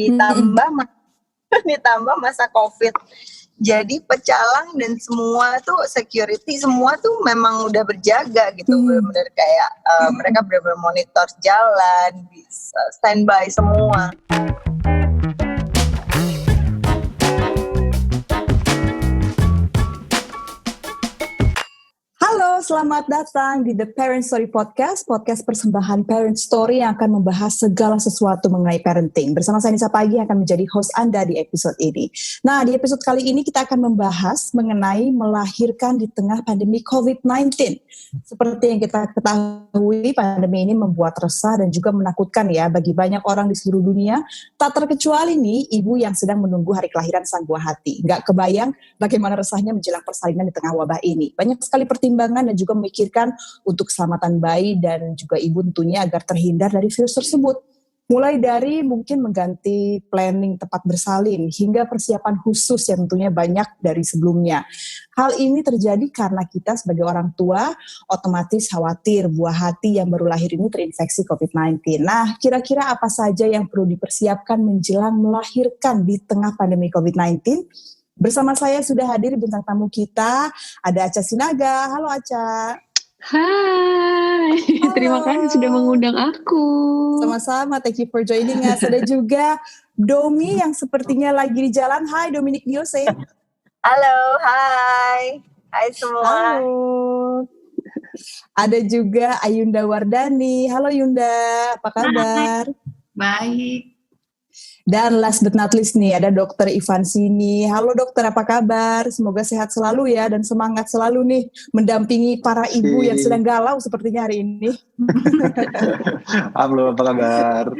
ditambah ditambah masa COVID. Jadi pecalang dan semua tuh security semua tuh memang udah berjaga gitu, benar-benar kayak mereka benar-benar monitor jalan, bisa standby semua. Halo, selamat datang di The Parent Story Podcast, podcast persembahan Parent Story yang akan membahas segala sesuatu mengenai parenting. Bersama saya Nisa Pagi yang akan menjadi host Anda di episode ini. Nah, di episode kali ini kita akan membahas mengenai melahirkan di tengah pandemi COVID-19. Seperti yang kita ketahui, pandemi ini membuat resah dan juga menakutkan ya bagi banyak orang di seluruh dunia. Tak terkecuali nih, ibu yang sedang menunggu hari kelahiran sang buah hati. Nggak kebayang bagaimana resahnya menjelang persalinan di tengah wabah ini. Banyak sekali pertimbangan dan juga memikirkan untuk keselamatan bayi dan juga ibu tentunya agar terhindar dari virus tersebut. Mulai dari mungkin mengganti planning tempat bersalin hingga persiapan khusus yang tentunya banyak dari sebelumnya. Hal ini terjadi karena kita sebagai orang tua otomatis khawatir buah hati yang baru lahir ini terinfeksi COVID-19. Nah, kira-kira apa saja yang perlu dipersiapkan menjelang melahirkan di tengah pandemi COVID-19? Bersama saya sudah hadir bintang tamu kita, ada Acha Sinaga. Halo Acha. Hai, halo. Terima kasih sudah mengundang aku. Sama-sama, thank you for joining us. Ada juga Domi yang sepertinya lagi di jalan. Hai Dominic Diose. Halo, hai semua. Halo. Ada juga Ayunda Wardani. Halo Yunda, apa kabar? Baik. Dan last but not least nih, ada Dr. Ivan Sini. Halo dokter, apa kabar? Semoga sehat selalu ya dan semangat selalu nih mendampingi para ibu yang sedang galau sepertinya hari ini. Halo, apa kabar?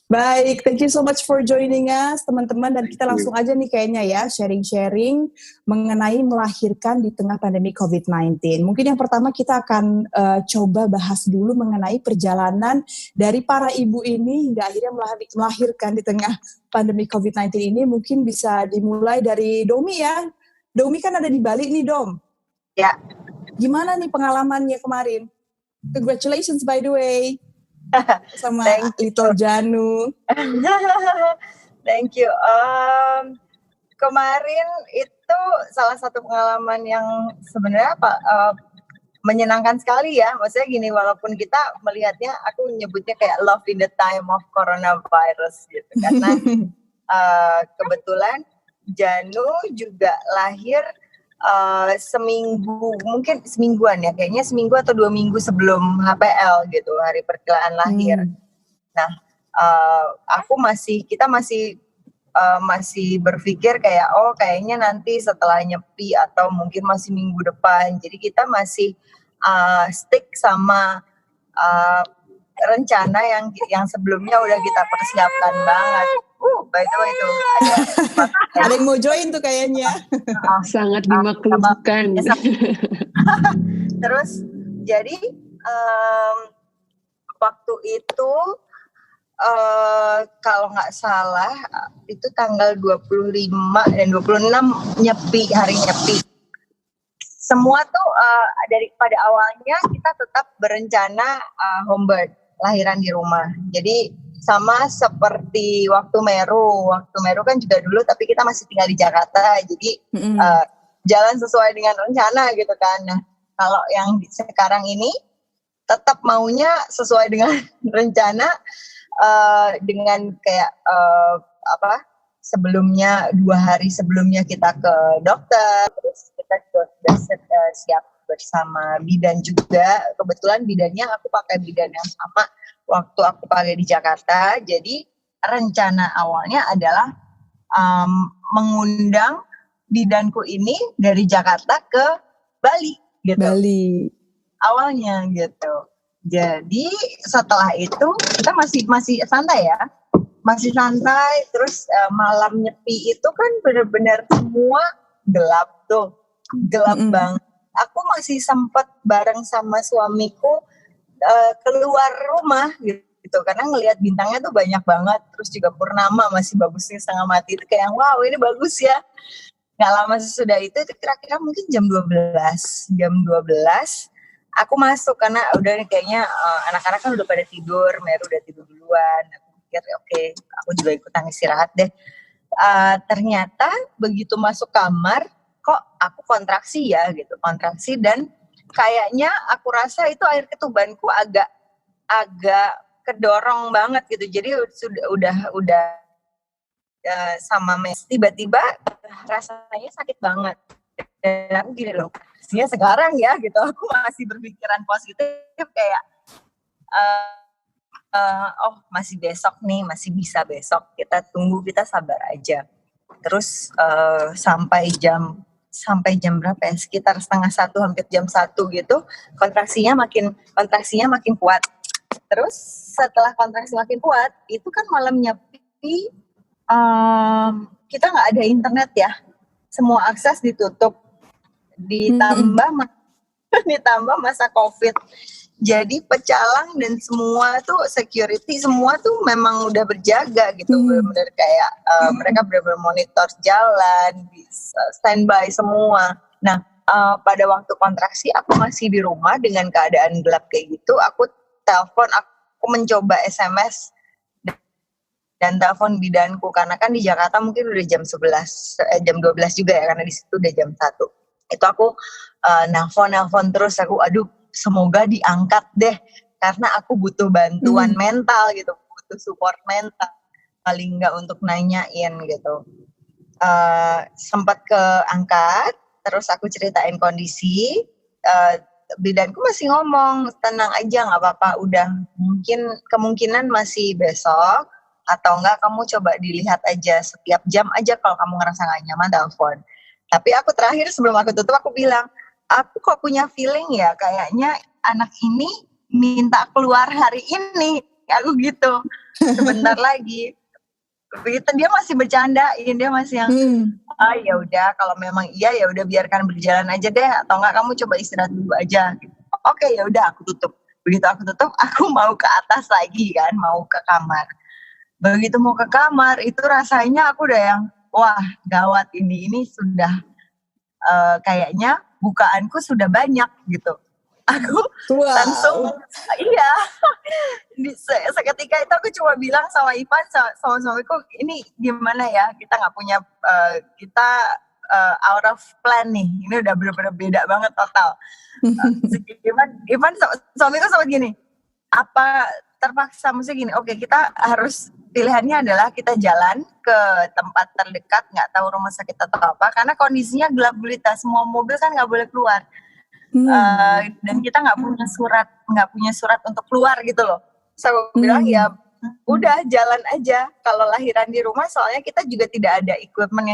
Baik, thank you so much for joining us teman-teman, dan kita langsung aja nih kayaknya ya sharing-sharing mengenai melahirkan di tengah pandemi COVID-19. Mungkin yang pertama kita akan coba bahas dulu mengenai perjalanan dari para ibu ini hingga akhirnya melahirkan di tengah pandemi COVID-19 ini. Mungkin bisa dimulai dari Domi ya. Domi kan ada di Bali nih Dom. Ya. Gimana nih pengalamannya kemarin? Congratulations by the way. Sama Little Janu. Thank you. Kemarin itu salah satu pengalaman yang sebenarnya menyenangkan sekali ya. Maksudnya gini, walaupun kita melihatnya, aku nyebutnya kayak love in the time of coronavirus gitu. Karena kebetulan Janu juga lahir mungkin semingguan ya, kayaknya seminggu atau 2 minggu sebelum HPL gitu, hari perkiraan lahir. Nah, kita masih berpikir kayak kayaknya nanti setelah nyepi atau mungkin masih minggu depan. Jadi kita masih stick sama rencana yang sebelumnya udah kita persiapkan banget. By the way itu ada yang mau join tuh kayaknya. Sangat dimaklumkan. Terus jadi waktu itu kalau nggak salah itu tanggal 25 dan 26 hari nyepi. Semua tuh pada awalnya kita tetap berencana home birth, lahiran di rumah. Jadi sama seperti waktu Meru kan juga dulu, tapi kita masih tinggal di Jakarta, jadi jalan sesuai dengan rencana gitu kan. Nah, kalau yang sekarang ini tetap maunya sesuai dengan rencana, dengan kayak sebelumnya 2 hari sebelumnya kita ke dokter, terus kita juga sudah siap bersama bidan juga. Kebetulan bidannya aku pakai bidan yang sama waktu aku pakai di Jakarta. Jadi rencana awalnya adalah mengundang bidanku ini dari Jakarta ke Bali gitu. Bali awalnya gitu. Jadi setelah itu kita masih santai ya. Masih santai, terus malam nyepi itu kan benar-benar semua gelap tuh. Gelap banget. Aku masih sempat bareng sama suamiku keluar rumah gitu, karena ngelihat bintangnya tuh banyak banget, terus juga purnama masih bagusnya setengah mati, itu kayak wow ini bagus ya. Nggak lama sesudah itu kira-kira mungkin jam 12 aku masuk karena udah kayaknya anak-anak kan udah pada tidur, Meru udah tidur duluan. Aku pikir oke, aku juga ikutan istirahat deh. Ternyata begitu masuk kamar kok aku kontraksi ya gitu, kontraksi, dan kayaknya aku rasa itu air ketubanku agak kedorong banget gitu. Jadi udah sama mes tiba-tiba rasanya sakit banget. Dan aku gini loh, pastinya sekarang ya gitu, aku masih berpikiran positif kayak oh masih besok nih, masih bisa besok, kita tunggu, kita sabar aja. Terus sampai jam berapa ya, sekitar 12:30 hampir jam 1 gitu, kontraksinya makin kuat. Terus setelah kontraksi makin kuat, itu kan malam nyepi, kita nggak ada internet ya, semua akses ditutup, ditambah masa COVID. Jadi pecalang dan semua tuh security semua tuh memang udah berjaga gitu, benar-benar kayak mereka benar-benar monitor jalan, standby semua. Nah pada waktu kontraksi aku masih di rumah dengan keadaan gelap kayak gitu, aku telepon, aku mencoba SMS dan telepon bidanku karena kan di Jakarta mungkin udah jam 12 juga ya, karena di situ udah jam 1. Itu aku nelpon terus, aku aduh semoga diangkat deh karena aku butuh bantuan mental gitu, butuh support mental paling nggak untuk nanyain gitu. Sempat keangkat, terus aku ceritain kondisi, bidanku masih ngomong tenang aja nggak apa-apa, udah kemungkinan masih besok, atau enggak kamu coba dilihat aja setiap jam aja, kalau kamu ngerasa nggak nyaman telepon. Tapi aku terakhir sebelum aku tutup aku bilang, aku kok punya feeling ya kayaknya anak ini minta keluar hari ini, aku gitu. Sebentar lagi. Begitu dia masih bercandain, dia masih yang ya udah kalau memang iya ya udah biarkan berjalan aja deh, atau enggak kamu coba istirahat dulu aja. Oke, ya udah aku tutup. Begitu aku tutup, aku mau ke atas lagi kan, mau ke kamar. Begitu mau ke kamar itu rasanya aku udah yang wah gawat, ini sudah kayaknya bukaanku sudah banyak gitu. Aku langsung iya seketika itu aku cuma bilang sama Ivan, sama suamiku, ini gimana ya, kita nggak punya kita out of plan nih, ini udah bener-bener beda banget total. Ivan suamiku sama gini, apa terpaksa, maksudnya gini, oke kita harus, pilihannya adalah kita jalan ke tempat terdekat, nggak tahu rumah sakit atau apa, karena kondisinya gelap gulita, semua mobil kan nggak boleh keluar, dan kita nggak punya surat untuk keluar gitu loh. So aku bilang ya udah jalan aja, kalau lahiran di rumah soalnya kita juga tidak ada equipment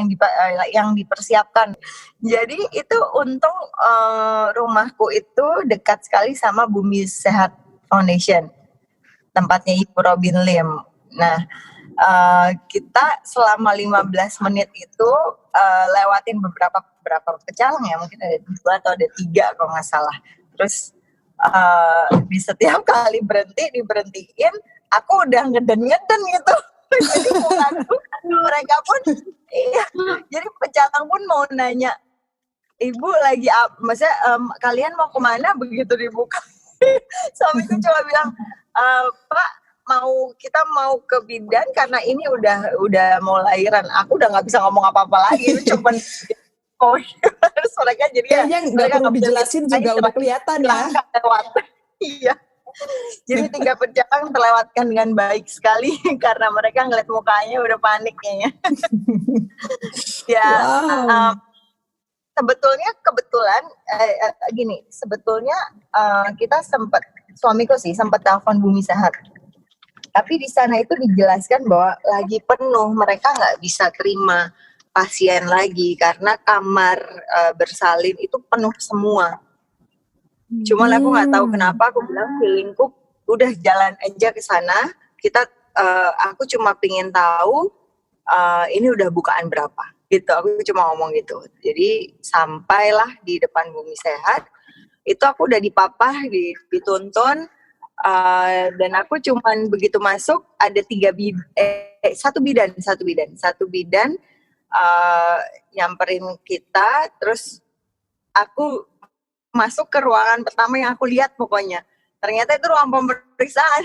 yang dipersiapkan. Jadi itu untung rumahku itu dekat sekali sama Bumi Sehat Foundation, tempatnya Ibu Robin Lim. Nah, kita selama 15 menit itu lewatin beberapa pecalang ya, mungkin ada 2 atau ada 3 kalau nggak salah. Terus di setiap kali diberhentiin, aku udah ngeden gitu. Jadi mukaku, mereka pun, iya, jadi pecalang pun mau nanya, Ibu lagi maksudnya kalian mau kemana, begitu dibuka. Suamiku cuma bilang, Pak, kita mau ke bidan karena ini udah mau lahiran. Aku udah nggak bisa ngomong apa-apa lagi, cuman terus mereka jadi kayaknya nggak perlu dijelasin juga udah kelihatan ya. Iya. Jadi 3 pecalang terlewatkan dengan baik sekali karena mereka ngeliat mukanya udah panik kayaknya. Ya. Wow. Kebetulan gini, sebetulnya kita suamiku sih sempat telepon Bumi Sehat. Tapi di sana itu dijelaskan bahwa lagi penuh, mereka nggak bisa terima pasien lagi karena kamar bersalin itu penuh semua. Cuma aku nggak tahu kenapa, aku bilang feelingku udah jalan aja ke sana. Aku cuma pingin tahu ini udah bukaan berapa gitu. Aku cuma ngomong gitu. Jadi sampailah di depan Bumi Sehat, itu aku udah dipapah, dituntun. Dan aku cuman begitu masuk ada 1 bidan nyamperin kita, terus aku masuk ke ruangan pertama yang aku lihat, pokoknya ternyata itu ruang pemeriksaan.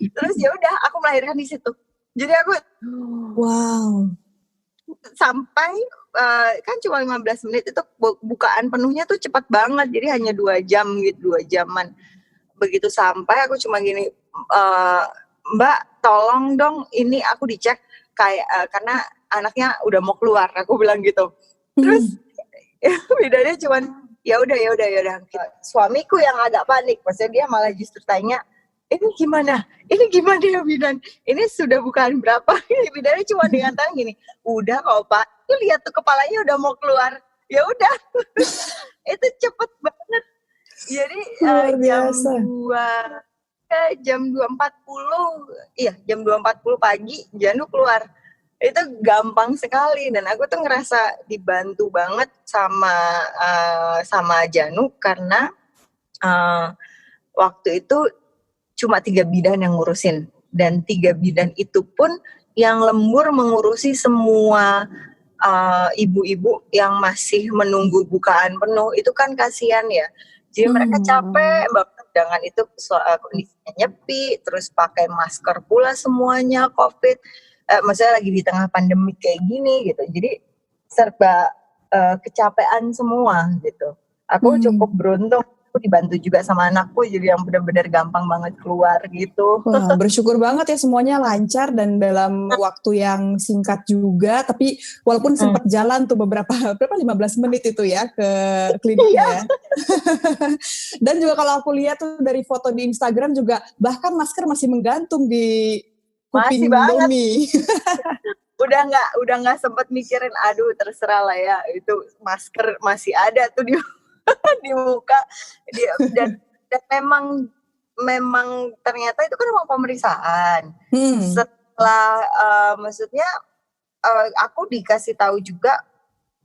Terus ya udah aku melahirkan di situ. Jadi aku Wow. sampai kan cuma 15 menit itu bukaan penuhnya tuh cepat banget. Jadi hanya 2 jam gitu, 2 jaman. Begitu sampai aku cuma gini, Mbak tolong dong ini aku dicek kayak karena anaknya udah mau keluar, aku bilang gitu. Terus bedanya cuman ya udah. Suamiku yang agak panik, maksudnya dia malah justru tanya, ini gimana ya Bidan, ini sudah bukan berapa. Bidannya cuma dengan tangan gini, udah kok Pak, tuh lihat tuh kepalanya udah mau keluar, ya udah. Itu cepet banget. Jadi jam 2.40 pagi Janu keluar. Itu gampang sekali dan aku tuh ngerasa dibantu banget sama Janu karena waktu itu cuma 3 bidan yang ngurusin, dan 3 bidan itu pun yang lembur mengurusi semua ibu-ibu yang masih menunggu bukaan penuh. Itu kan kasihan ya, jadi mereka capek banget dengan itu, kondisinya nyepi, terus pakai masker pula semuanya COVID, maksudnya lagi di tengah pandemi kayak gini gitu, jadi serba kecapean semua gitu. Aku cukup beruntung, aku dibantu juga sama anakku, jadi yang benar-benar gampang banget keluar gitu. Wah, bersyukur banget ya semuanya lancar dan dalam waktu yang singkat juga, tapi walaupun sempat jalan tuh berapa 15 menit itu ya ke kliniknya. Dan juga kalau aku lihat tuh dari foto di Instagram juga, bahkan masker masih menggantung di kuping Domi. Udah nggak sempet mikirin, aduh terserah lah ya, itu masker masih ada tuh di muka dan memang ternyata itu kan ruang pemeriksaan. Setelah maksudnya aku dikasih tahu juga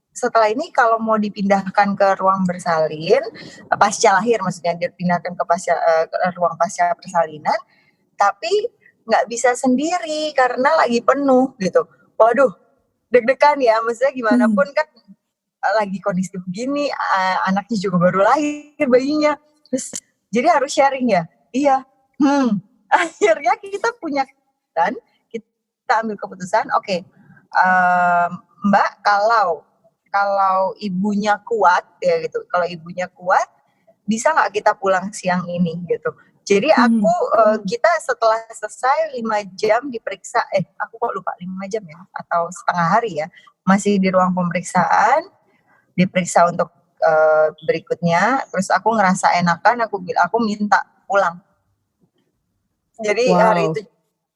setelah ini kalau mau dipindahkan ke ruang bersalin pasca lahir, maksudnya dipindahkan ke ruang pasca persalinan, tapi nggak bisa sendiri karena lagi penuh gitu. Waduh, deg-degan ya, maksudnya gimana pun kan lagi kondisi begini, anaknya juga baru lahir bayinya, terus jadi harus sharing ya. Iya, akhirnya kita punya dan kita ambil keputusan, oke, Mbak, kalau ibunya kuat ya gitu, kalau ibunya kuat bisa nggak kita pulang siang ini gitu. Jadi kita setelah selesai 5 jam diperiksa, aku kok lupa 5 jam ya atau setengah hari ya, masih di ruang pemeriksaan, diperiksa untuk berikutnya, terus aku ngerasa enakan, aku minta pulang. Jadi hari itu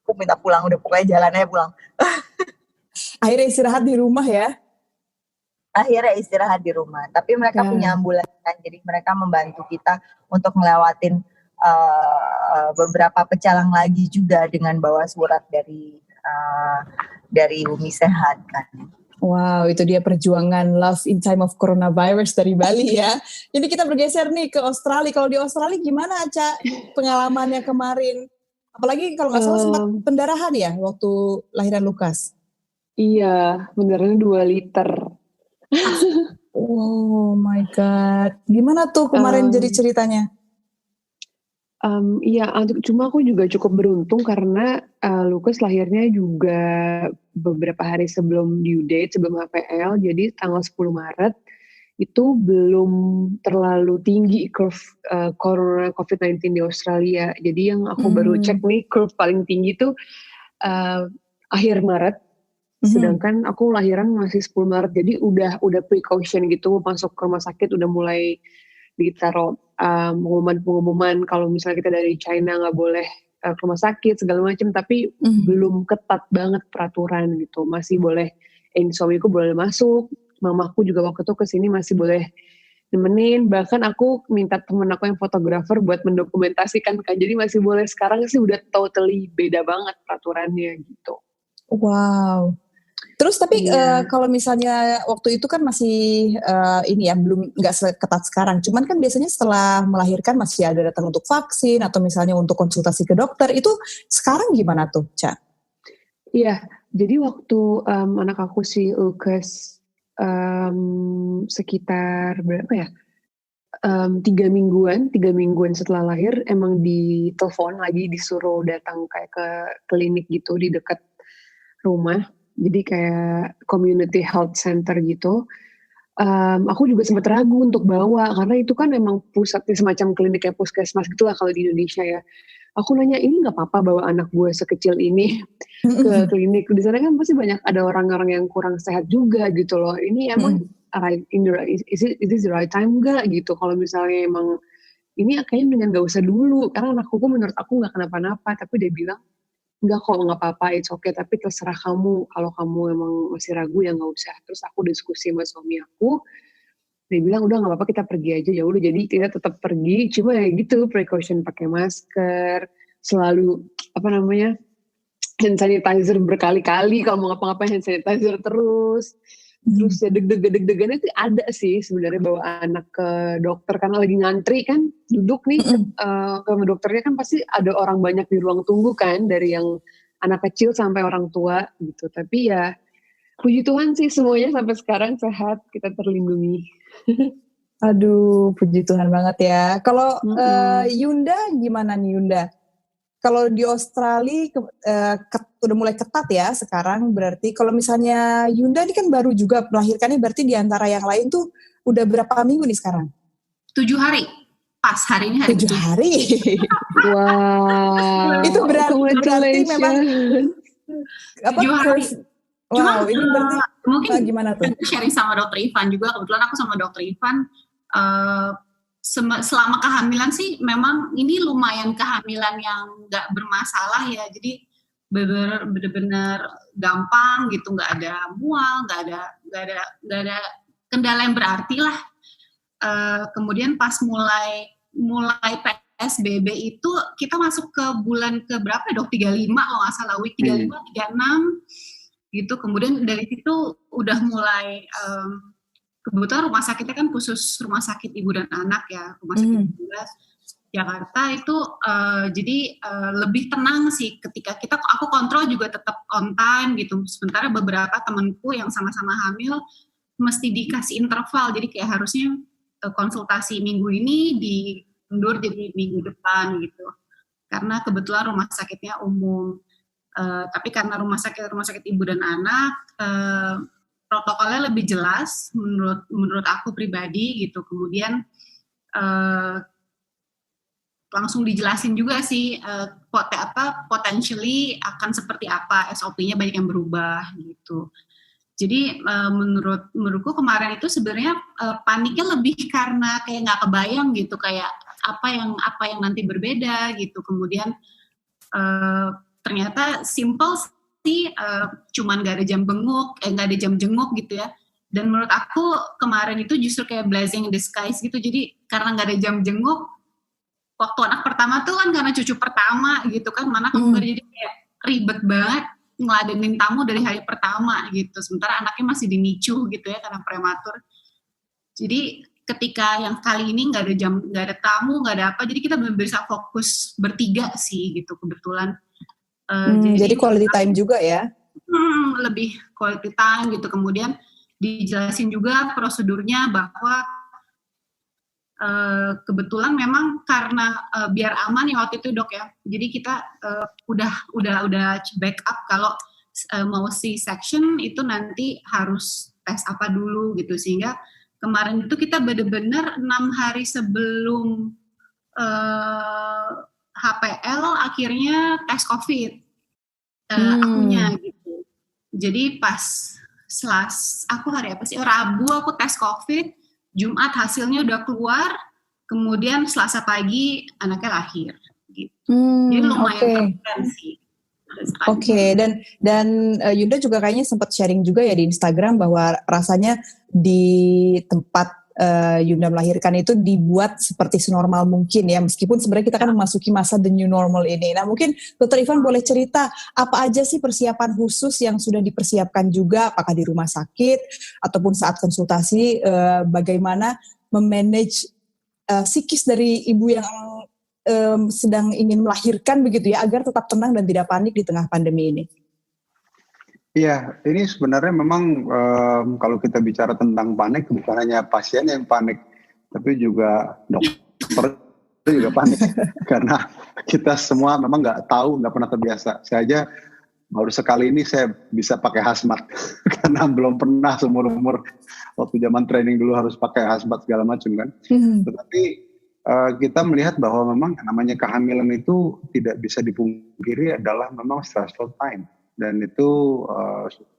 aku minta pulang, udah pokoknya jalan aja pulang. Akhirnya istirahat di rumah ya? Akhirnya istirahat di rumah, tapi mereka punya ambulans kan, jadi mereka membantu kita untuk ngelewatin beberapa pecalang lagi juga dengan bawa surat dari Bumi Sehat kan. Wow, itu dia perjuangan love in time of coronavirus dari Bali ya. Jadi kita bergeser nih ke Australia. Kalau di Australia gimana Aca pengalamannya kemarin? Apalagi kalau nggak salah sempat pendarahan ya waktu lahiran Lukas. Iya, benernya 2 liter. Oh my God. Gimana tuh kemarin jadi ceritanya? Iya, cuma aku juga cukup beruntung karena Lukas lahirnya juga beberapa hari sebelum due date, sebelum HPL, jadi tanggal 10 Maret itu belum terlalu tinggi curve corona COVID-19 di Australia. Jadi yang aku baru cek nih curve paling tinggi itu akhir Maret, sedangkan aku lahiran masih 10 Maret, jadi udah precaution gitu, masuk ke rumah sakit udah mulai ditaruh pengumuman kalau misalnya kita dari China nggak boleh ke rumah sakit segala macam, tapi belum ketat banget peraturan gitu, masih boleh, suamiku boleh masuk, mamaku juga waktu itu kesini masih boleh nemenin, bahkan aku minta temen aku yang fotografer buat mendokumentasikan kan, jadi masih boleh. Sekarang sih udah totally beda banget peraturannya gitu. Wow. Terus tapi kalau misalnya waktu itu kan masih ini ya, belum nggak seketat sekarang. Cuman kan biasanya setelah melahirkan masih ada datang untuk vaksin atau misalnya untuk konsultasi ke dokter. Itu sekarang gimana tuh, Ca? Iya, jadi waktu anak aku si Lukas sekitar berapa ya? 3 mingguan setelah lahir emang ditelepon lagi, disuruh datang kayak ke klinik gitu di dekat rumah, jadi kayak community health center gitu. Aku juga sempat ragu untuk bawa karena itu kan memang pusatnya semacam klinik kayak puskesmas gitulah kalau di Indonesia ya. Aku nanya, ini nggak apa-apa bawa anak gue sekecil ini ke klinik? Di sana kan pasti banyak ada orang-orang yang kurang sehat juga gitu loh. Ini emang is it the right time nggak gitu? Kalau misalnya emang ini kayaknya dengan nggak usah dulu, karena anakku menurut aku nggak kenapa-napa, tapi dia bilang nggak kok, nggak apa-apa, it's okay, tapi terserah kamu, kalau kamu emang masih ragu ya nggak usah. Terus aku diskusi sama suami aku, dia bilang udah nggak apa-apa kita pergi aja. Ya udah, jadi kita tetap pergi, cuma ya gitu precaution, pakai masker, selalu hand sanitizer berkali-kali, kalau mau ngapa-ngapain hand sanitizer terus ya deg-degan itu ada sih sebenarnya bawa anak ke dokter, karena lagi ngantri kan, duduk nih ke dokternya kan pasti ada orang banyak di ruang tunggu kan, dari yang anak kecil sampai orang tua gitu. Tapi ya puji Tuhan sih semuanya sampai sekarang sehat, kita terlindungi. Aduh, puji Tuhan banget ya. Kalau Yunda gimana nih Yunda? Kalau di Australia udah mulai ketat ya sekarang, berarti kalau misalnya Yunda ini kan baru juga melahirkannya, berarti di antara yang lain tuh udah berapa minggu nih sekarang? 7 hari. Pas hari ini hari 7 hari. Wow. Itu berarti memang 7 hari. Wow, ini berarti mungkin gimana tuh? Sharing sama Dokter Ivan juga, kebetulan aku sama Dokter Ivan selama kehamilan sih memang ini lumayan kehamilan yang nggak bermasalah ya, jadi benar-benar gampang gitu, nggak ada mual, nggak ada kendala yang berarti lah. Kemudian pas mulai PSBB itu kita masuk ke bulan ke berapa ya dok, 35 kalau nggak salah, week 35, 36 gitu. Kemudian dari situ udah mulai kebetulan rumah sakitnya kan khusus rumah sakit ibu dan anak ya, rumah sakit Jakarta itu jadi lebih tenang sih ketika aku kontrol juga tetap on time gitu. Sementara beberapa temanku yang sama-sama hamil mesti dikasih interval, jadi kayak harusnya konsultasi minggu ini diundur jadi minggu depan gitu. Karena kebetulan rumah sakitnya umum. Tapi karena rumah sakit ibu dan anak protokolnya lebih jelas menurut aku pribadi gitu. Kemudian langsung dijelasin juga sih potentially akan seperti apa, SOP-nya banyak yang berubah gitu. Jadi menurutku kemarin itu sebenarnya paniknya lebih karena kayak nggak kebayang gitu, kayak apa yang nanti berbeda gitu. Kemudian ternyata simple sih, cuman nggak ada jam benguk, nggak ada jam jenguk gitu ya. Dan menurut aku kemarin itu justru kayak blessing in disguise gitu. Jadi karena nggak ada jam jenguk, waktu anak pertama tuh kan karena cucu pertama gitu kan, mana jadi kayak ribet banget ngeladenin tamu dari hari pertama gitu. Sementara anaknya masih dinicu gitu ya karena prematur. Jadi ketika yang kali ini nggak ada tamu, nggak ada apa, jadi kita benar-benar bisa fokus bertiga sih gitu kebetulan. Jadi quality time juga ya? Lebih quality time gitu. Kemudian dijelasin juga prosedurnya bahwa kebetulan memang karena biar aman ya waktu itu dok ya. Jadi kita udah backup kalau mau C-section itu nanti harus tes apa dulu gitu. Sehingga kemarin itu kita benar-benar 6 hari sebelum HPL akhirnya tes COVID akunya gitu. Jadi pas aku hari apa sih, Rabu aku tes COVID, Jumat hasilnya udah keluar, kemudian Selasa pagi anaknya lahir gitu. Jadi lumayan keren sih. Oke, dan Yunda juga kayaknya sempat sharing juga ya di Instagram bahwa rasanya di tempat Yunda melahirkan itu dibuat seperti senormal mungkin ya, meskipun sebenarnya kita kan memasuki masa the new normal ini. Nah mungkin Dr. Ivan boleh cerita apa aja sih persiapan khusus yang sudah dipersiapkan juga, apakah di rumah sakit ataupun saat konsultasi, bagaimana memanage psikis dari ibu yang sedang ingin melahirkan begitu ya, agar tetap tenang dan tidak panik di tengah pandemi ini. Iya, ini sebenarnya memang kalau kita bicara tentang panik, bukan hanya pasien yang panik, tapi juga dokter itu juga panik karena kita semua memang nggak tahu, nggak pernah terbiasa. Saya aja baru sekali ini saya bisa pakai hazmat karena belum pernah seumur-umur, waktu zaman training dulu harus pakai hazmat segala macam kan. Tetapi kita melihat bahwa memang namanya kehamilan itu tidak bisa dipungkiri adalah memang stressful time, dan itu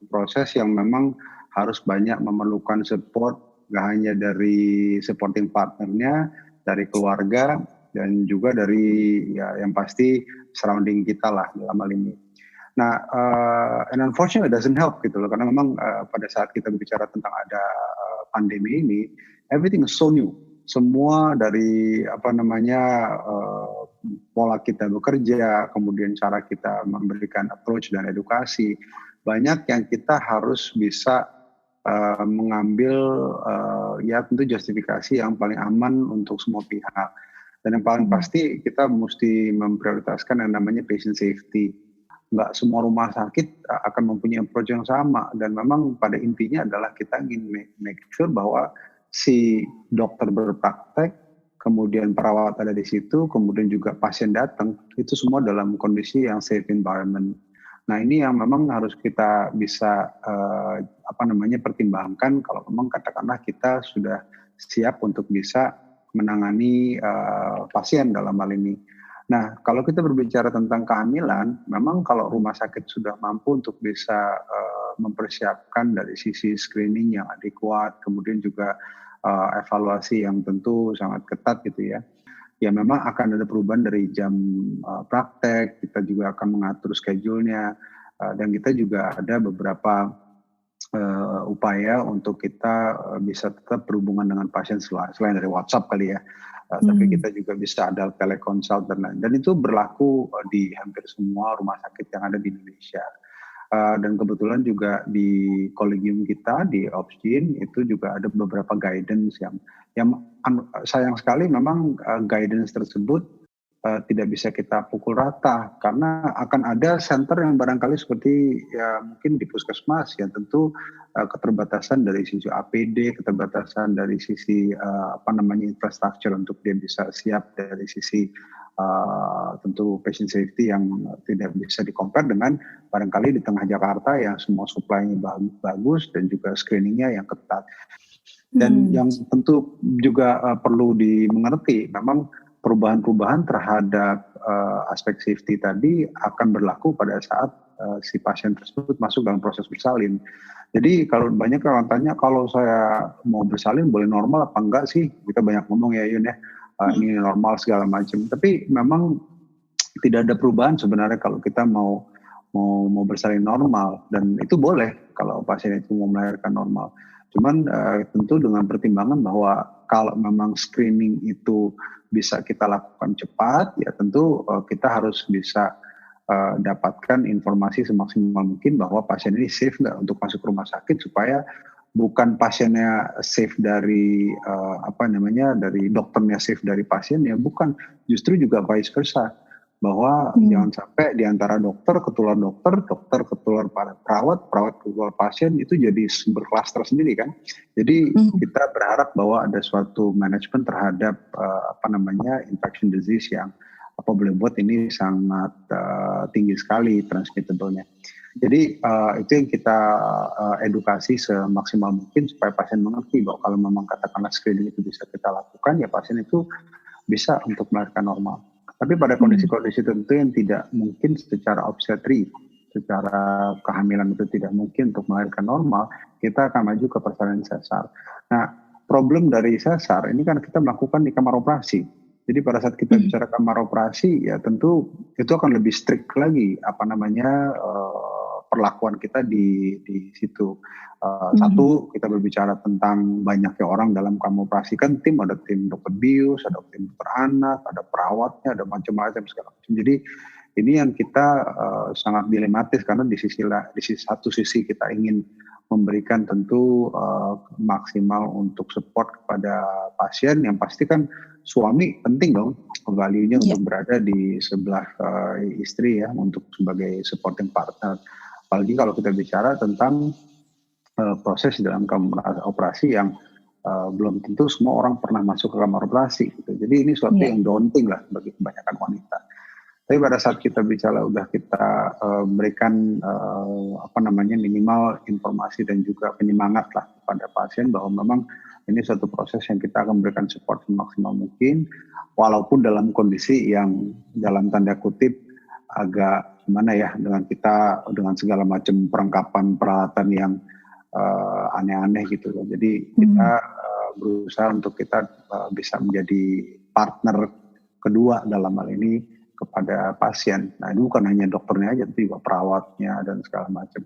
proses yang memang harus banyak memerlukan support, gak hanya dari supporting partnernya, dari keluarga, dan juga dari ya yang pasti surrounding kita lah dalam hal ini. Nah, and unfortunately it doesn't help gitu loh, karena memang pada saat kita bicara tentang ada pandemi ini, everything is so new. Semua dari pola kita bekerja, kemudian cara kita memberikan approach dan edukasi, banyak yang kita harus bisa mengambil ya tentu justifikasi yang paling aman untuk semua pihak. Dan yang paling pasti kita mesti memprioritaskan yang namanya patient safety. Nggak semua rumah sakit akan mempunyai approach yang sama, dan memang pada intinya adalah kita ingin make sure bahwa si dokter berpraktek, kemudian perawat ada di situ, kemudian juga pasien datang, itu semua dalam kondisi yang safe environment. Nah, ini yang memang harus kita bisa pertimbangkan kalau memang katakanlah kita sudah siap untuk bisa menangani pasien dalam hal ini. Nah, kalau kita berbicara tentang kehamilan, memang kalau rumah sakit sudah mampu untuk bisa mempersiapkan dari sisi screening yang adekuat, kemudian juga evaluasi yang tentu sangat ketat gitu ya. Ya memang akan ada perubahan dari jam praktek, kita juga akan mengatur schedule-nya, dan kita juga ada beberapa upaya untuk kita bisa tetap berhubungan dengan pasien selain dari WhatsApp kali ya. Tapi kita juga bisa ada teleconsult dan lain. Dan itu berlaku di hampir semua rumah sakit yang ada di Indonesia. Dan kebetulan juga di kolegium kita di Opsgyn itu juga ada beberapa guidance yang sayang sekali memang guidance tersebut tidak bisa kita pukul rata, karena akan ada center yang barangkali seperti ya mungkin di puskesmas yang tentu keterbatasan dari sisi APD, keterbatasan dari sisi infrastruktur untuk dia bisa siap, dari sisi tentu patient safety yang tidak bisa di-compare dengan barangkali di tengah Jakarta yang semua supply-nya bagus dan juga screening-nya yang ketat. Dan yang tentu juga perlu dimengerti, memang perubahan-perubahan terhadap aspek safety tadi akan berlaku pada saat si pasien tersebut masuk dalam proses bersalin. Jadi kalau banyak orang tanya, kalau saya mau bersalin boleh normal apa enggak sih? Kita banyak ngomong ya Yun ya, ini normal segala macam. Tapi memang tidak ada perubahan sebenarnya kalau kita mau bersalin normal, dan itu boleh kalau pasien itu mau melahirkan normal. Cuman tentu dengan pertimbangan bahwa kalau memang screening itu bisa kita lakukan cepat, ya tentu kita harus bisa dapatkan informasi semaksimal mungkin bahwa pasien ini safe nggak untuk masuk rumah sakit, supaya bukan pasiennya safe dari dari dokternya safe dari pasien, ya bukan, justru juga vice versa, bahwa jangan sampai di antara dokter ketular dokter ketular perawat ketular pasien, itu jadi sumber klaster sendiri kan. Jadi kita berharap bahwa ada suatu manajemen terhadap infection disease yang boleh buat ini sangat tinggi sekali transmittable-nya. Jadi itu yang kita edukasi semaksimal mungkin supaya pasien mengerti bahwa kalau memang katakanlah screening itu bisa kita lakukan, ya pasien itu bisa untuk melahirkan normal. Tapi pada kondisi-kondisi tertentu yang tidak mungkin secara obstetri, secara kehamilan itu tidak mungkin untuk melahirkan normal, kita akan maju ke persalinan sesar. Nah, problem dari sesar ini kan kita melakukan di kamar operasi. Jadi pada saat kita bicara kamar operasi, ya tentu itu akan lebih strict lagi perlakuan kita di situ. Satu, kita berbicara tentang banyaknya orang dalam kamar operasi, kan ada tim dokter bius, ada tim dokter anak, ada perawatnya, ada macam-macam segala macam. Jadi ini yang kita sangat dilematis, karena di satu sisi kita ingin memberikan tentu maksimal untuk support kepada pasien, yang pasti kan suami penting dong value-nya untuk berada di sebelah istri ya, untuk sebagai supporting partner. Apalagi kalau kita bicara tentang proses dalam kamar operasi yang belum tentu semua orang pernah masuk ke kamar operasi gitu. Jadi ini suatu yang daunting lah bagi kebanyakan wanita. Tapi pada saat kita bicara udah kita berikan minimal informasi dan juga penyemangat lah kepada pasien bahwa memang ini suatu proses yang kita akan berikan support semaksimal mungkin, walaupun dalam kondisi yang dalam tanda kutip agak gimana ya, dengan segala macam perlengkapan peralatan yang aneh-aneh gitu loh. Jadi kita berusaha untuk kita bisa menjadi partner kedua dalam hal ini kepada pasien. Nah, ini bukan hanya dokternya aja, tapi juga perawatnya dan segala macam.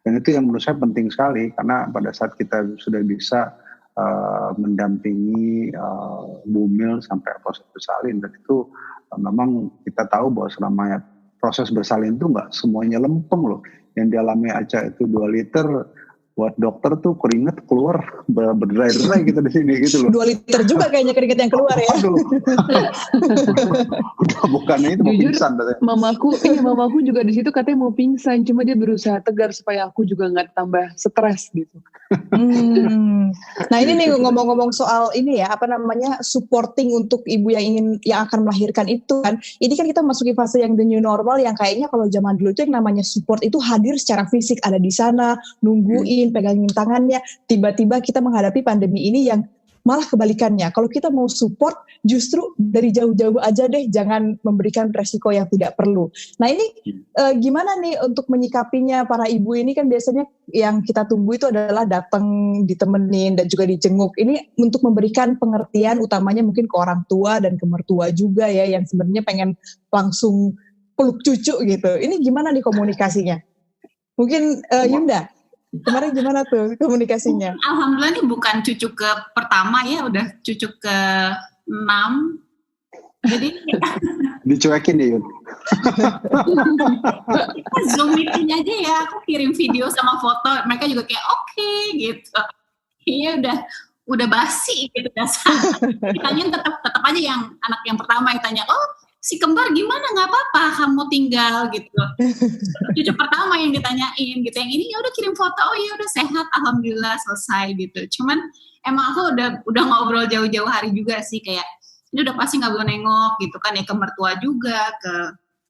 Dan itu yang menurut saya penting sekali, karena pada saat kita sudah bisa mendampingi bumil sampai proses bersalin, dan itu memang kita tahu bahwa selama proses bersalin itu nggak semuanya lempeng loh. Yang dialami Aca itu 2 liter, buat dokter tuh keringet keluar berderai-derai gitu di sini gitu loh. 2 liter juga kayaknya keringet yang keluar ya. Aduh. Udah bukannya itu mau pingsan. Mamaku juga di situ katanya mau pingsan, cuma dia berusaha tegar supaya aku juga nggak tambah stres gitu. Nah ini nih ngomong-ngomong soal ini ya, supporting untuk ibu yang akan melahirkan itu kan. Ini kan kita masuki fase yang the new normal, yang kayaknya kalau zaman dulu itu yang namanya support itu hadir secara fisik, ada di sana, nungguin, pegangin tangannya. Tiba-tiba kita menghadapi pandemi ini yang malah kebalikannya. Kalau kita mau support, justru dari jauh-jauh aja deh, jangan memberikan resiko yang tidak perlu. Nah ini gimana nih untuk menyikapinya para ibu ini? Kan biasanya yang kita tunggu itu adalah datang, ditemenin, dan juga dijenguk. Ini untuk memberikan pengertian utamanya mungkin ke orang tua dan ke mertua juga ya, yang sebenarnya pengen langsung peluk cucu gitu. Ini gimana nih komunikasinya? Mungkin Yunda, kemarin gimana tuh komunikasinya? Alhamdulillah ini bukan cucu ke pertama ya, udah cucu ke 6. Jadi dicuekin ya Yun. Zoom meeting aja ya, aku kirim video sama foto, mereka juga kayak oke, gitu. Iya udah basi gitu dasar. Ditanya tetap aja yang anak yang pertama ditanya, si kembar gimana, nggak apa-apa kamu tinggal gitu. Cucu pertama yang ditanyain gitu, yang ini ya udah kirim foto, oh ya udah sehat alhamdulillah, selesai gitu. Cuman emang aku udah ngobrol jauh-jauh hari juga sih, kayak ini udah pasti nggak boleh nengok gitu kan ya, ke mertua juga, ke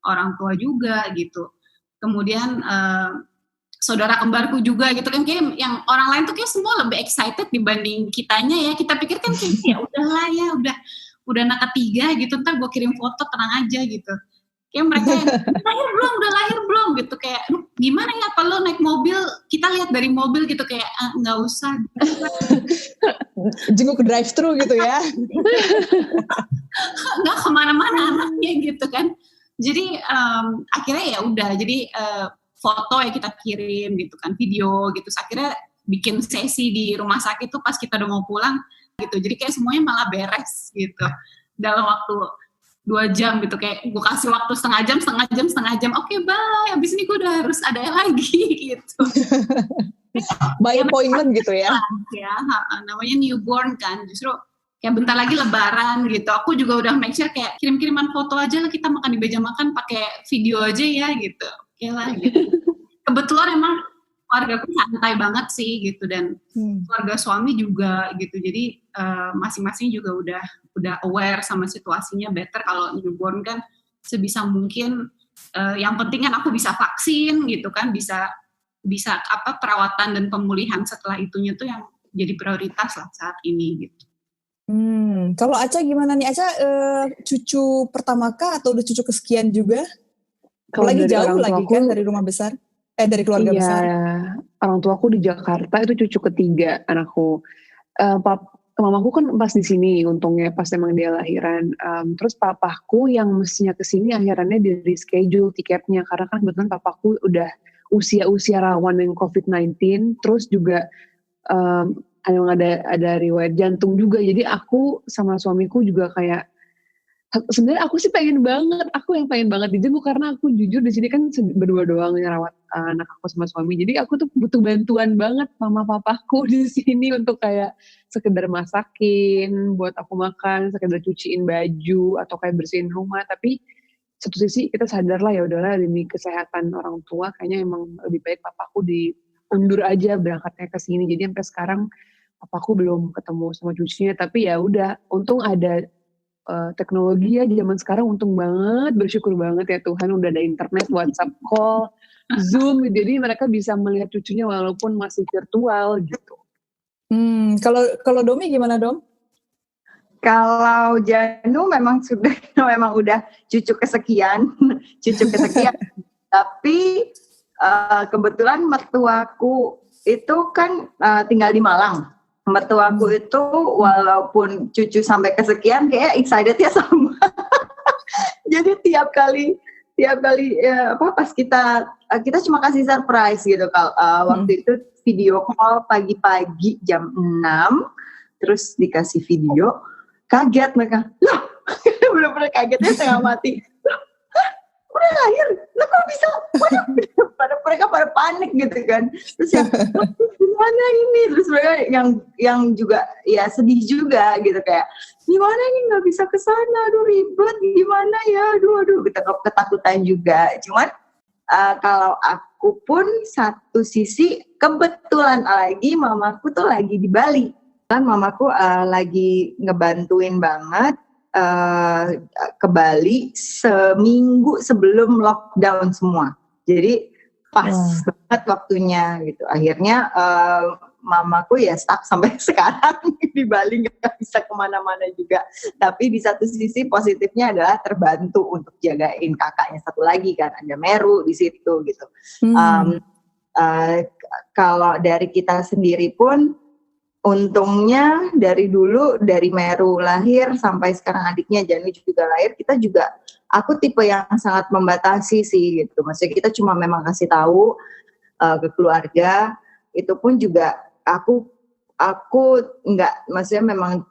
orang tua juga gitu. Kemudian saudara kembarku juga gitu kan, kayak yang orang lain tuh kayak semua lebih excited dibanding kitanya ya. Kita pikir kan kayak ya udahlah ya, udah anak ketiga gitu, ntar gue kirim foto, tenang aja gitu. Kayak mereka yang udah lahir belum gitu, kayak gimana ya, apa lo naik mobil, kita lihat dari mobil gitu, kayak nggak usah. Jenguk drive-thru gitu ya. Nggak kemana-mana anaknya gitu kan. Jadi akhirnya ya udah, jadi foto ya kita kirim gitu kan, video gitu. Akhirnya bikin sesi di rumah sakit tuh pas kita udah mau pulang gitu. Jadi kayak semuanya malah beres gitu dalam waktu 2 jam gitu, kayak gue kasih waktu setengah jam, oke, bye, habis ini gue udah harus ada lagi gitu. By appointment gitu ya. Ya, namanya newborn kan, justru kayak bentar lagi lebaran gitu. Aku juga udah make sure kayak kirim-kiriman foto aja lah, kita makan di meja makan pakai video aja ya gitu. Oke lah gitu. Kebetulan emang keluarga aku santai banget sih gitu, dan keluarga suami juga gitu. Jadi masing-masing juga udah aware sama situasinya. Better kalau newborn kan sebisa mungkin yang penting kan aku bisa vaksin gitu kan, bisa perawatan dan pemulihan setelah itunya tuh yang jadi prioritas lah saat ini gitu. Kalau Aca gimana nih? Aca cucu pertama kah atau udah cucu kesekian juga? Kalau lagi jauh lagi kan dari rumah besar? Dari keluarga besar. Orang tua aku di Jakarta, itu cucu ketiga anakku. Mamaku kan pas di sini, untungnya pas emang dia lahiran. Terus papaku yang mestinya kesini akhirannya di reschedule tiketnya, karena kan kebetulan papaku udah usia rawan dengan COVID-19. Terus juga ada riwayat jantung juga. Jadi aku sama suamiku juga kayak, sebenarnya aku sih pengen banget dijenguk, karena aku jujur di sini kan berdua doang ngerawat anak aku sama suami. Jadi aku tuh butuh bantuan banget mama papaku di sini untuk kayak sekedar masakin buat aku makan, sekedar cuciin baju atau kayak bersihin rumah. Tapi satu sisi kita sadar lah, ya udahlah demi kesehatan orang tua kayaknya emang lebih baik papaku diundur aja berangkatnya ke sini. Jadi sampai sekarang apa aku belum ketemu sama cucunya, tapi ya udah, untung ada teknologi ya zaman sekarang, untung banget, bersyukur banget ya Tuhan udah ada internet, WhatsApp call, Zoom, jadi mereka bisa melihat cucunya walaupun masih virtual gitu. Kalau Domi gimana, Dom? Kalau Janu memang udah cucu kesekian. Tapi kebetulan mertuaku itu kan tinggal di Malang. Mertuaku itu walaupun cucu sampai kesekian kayak excitednya sama. Jadi tiap kali pas kita cuma kasih surprise gitu kalau waktu itu video call pagi-pagi jam 6 terus dikasih video, kaget mereka. Loh, benar-benar kagetnya setengah mati. Udah lahir, lo kok bisa? Waduh, mereka pada panik gitu kan. Terus yang gimana ini? Terus mereka yang juga ya sedih juga gitu kayak gimana ini nggak bisa ke sana, aduh ribet, gimana ya, aduh kita ketakutan juga. Cuman kalau aku pun satu sisi kebetulan lagi mamaku tuh lagi di Bali. Kan mamaku lagi ngebantuin banget ke Bali seminggu sebelum lockdown semua. Jadi pas banget waktunya gitu. Akhirnya mamaku ya stuck sampai sekarang di Bali, nggak bisa kemana-mana juga. Tapi di satu sisi positifnya adalah terbantu untuk jagain kakaknya satu lagi kan, ada Meru di situ gitu. Kalau dari kita sendiri pun untungnya dari dulu, dari Meru lahir sampai sekarang adiknya Janu juga lahir, aku tipe yang sangat membatasi sih gitu. Maksudnya kita cuma memang kasih tahu ke keluarga, itu pun juga aku enggak, maksudnya memang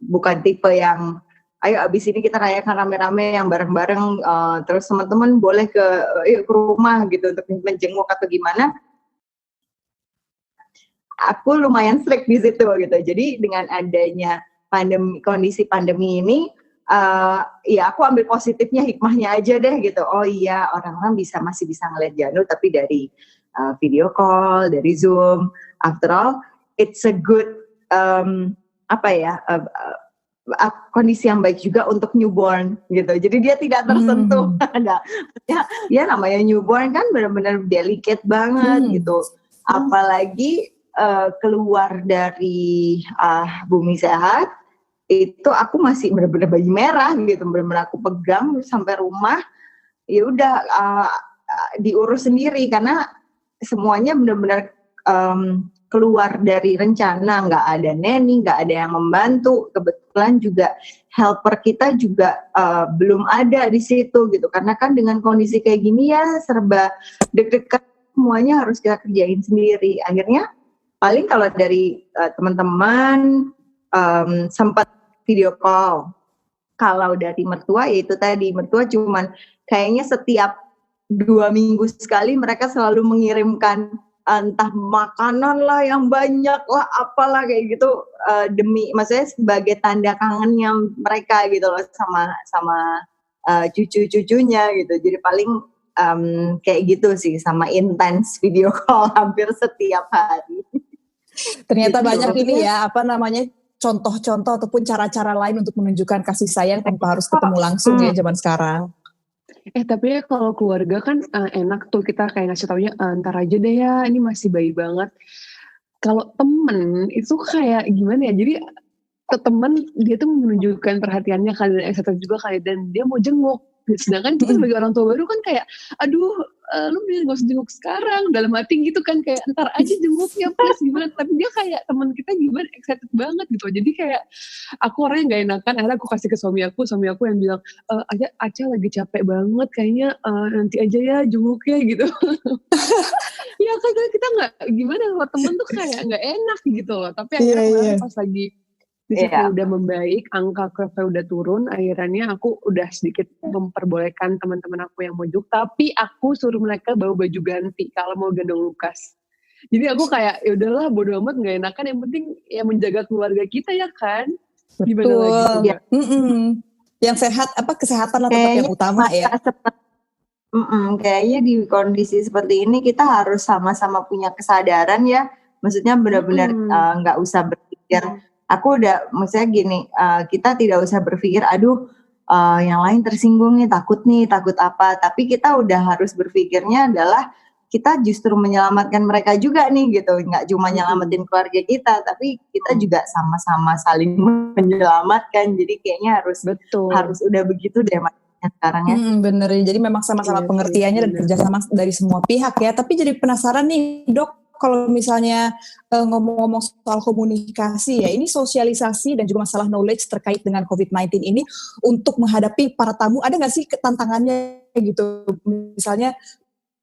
bukan tipe yang ayo abis ini kita rayakan rame-rame yang bareng-bareng, terus teman-teman boleh ke rumah gitu untuk menjenguk atau gimana. Aku lumayan strict di situ gitu. Jadi dengan adanya kondisi pandemi ini, ya aku ambil positifnya, hikmahnya aja deh gitu. Oh iya, orang-orang masih bisa ngeliat Janu tapi dari video call, dari Zoom. After all, it's a good kondisi yang baik juga untuk newborn gitu. Jadi dia tidak tersentuh. Ya namanya newborn kan benar-benar delicate banget gitu. Apalagi keluar dari Bumi Sehat itu aku masih benar-benar bayi merah gitu, benar-benar aku pegang sampai rumah, ya udah diurus sendiri karena semuanya benar-benar keluar dari rencana, nggak ada neni, nggak ada yang membantu. Kebetulan juga helper kita juga belum ada di situ gitu, karena kan dengan kondisi kayak gini ya serba deg-degan, semuanya harus kita kerjain sendiri. Akhirnya paling kalau dari teman-teman sempat video call. Kalau dari mertua ya itu tadi, mertua cuman kayaknya setiap 2 minggu sekali mereka selalu mengirimkan entah makanan lah yang banyak lah, apalah kayak gitu, maksudnya sebagai tanda kangennya mereka gitu loh sama cucu-cucunya gitu. Jadi paling kayak gitu sih, sama intens video call hampir setiap hari. Ternyata banyak ini ya, contoh-contoh ataupun cara-cara lain untuk menunjukkan kasih sayang tanpa harus ketemu langsung ya zaman sekarang. Tapi ya kalau keluarga kan enak tuh kita kayak ngasih taunya ntar aja deh ya, ini masih bayi banget. Kalau temen itu kayak gimana ya, jadi ke temen dia tuh menunjukkan perhatiannya kali, dan excited juga kali, dan dia mau jenguk. Sedangkan kita sebagai orang tua baru kan kayak, aduh, lu gak usah jenguk sekarang, dalam hati gitu kan, kayak ntar aja jenguknya please gimana. Tapi dia kayak teman kita gimana, excited banget gitu. Jadi kayak aku orangnya gak enakan, akhirnya aku kasih ke suami aku yang bilang, Aca lagi capek banget kayaknya, nanti aja ya jenguknya gitu. Ya kan kita gak, gimana kalau temen tuh kayak gak enak gitu loh. Tapi akhirnya pas lagi Disiplin udah membaik, angka curve udah turun, akhirnya aku udah sedikit memperbolehkan teman-teman aku yang mau juk, tapi aku suruh mereka bawa baju ganti kalau mau gendong Lukas. Jadi aku kayak ya udahlah bodo amat, nggak enakan, yang penting ya menjaga keluarga kita ya kan. Gimana lagi? Ya. Yang sehat, kesehatan lah tetap yang utama ya. Kayaknya di kondisi seperti ini kita harus sama-sama punya kesadaran ya, Maksudnya benar-benar nggak usah berpikir. Aku udah, maksudnya gini, kita tidak usah berpikir, aduh yang lain tersinggung nih, takut apa. Tapi kita udah harus berpikirnya adalah kita justru menyelamatkan mereka juga nih gitu. Nggak cuma nyelamatin keluarga kita, tapi kita juga sama-sama saling menyelamatkan. Jadi kayaknya harus udah begitu deh sekarang ya. Bener, jadi memang sama-sama pengertiannya dan kerjasama dari semua pihak ya. Tapi jadi penasaran nih dok, kalau misalnya ngomong-ngomong soal komunikasi ya, ini sosialisasi dan juga masalah knowledge terkait dengan COVID-19 ini untuk menghadapi para tamu, ada nggak sih tantangannya gitu? Misalnya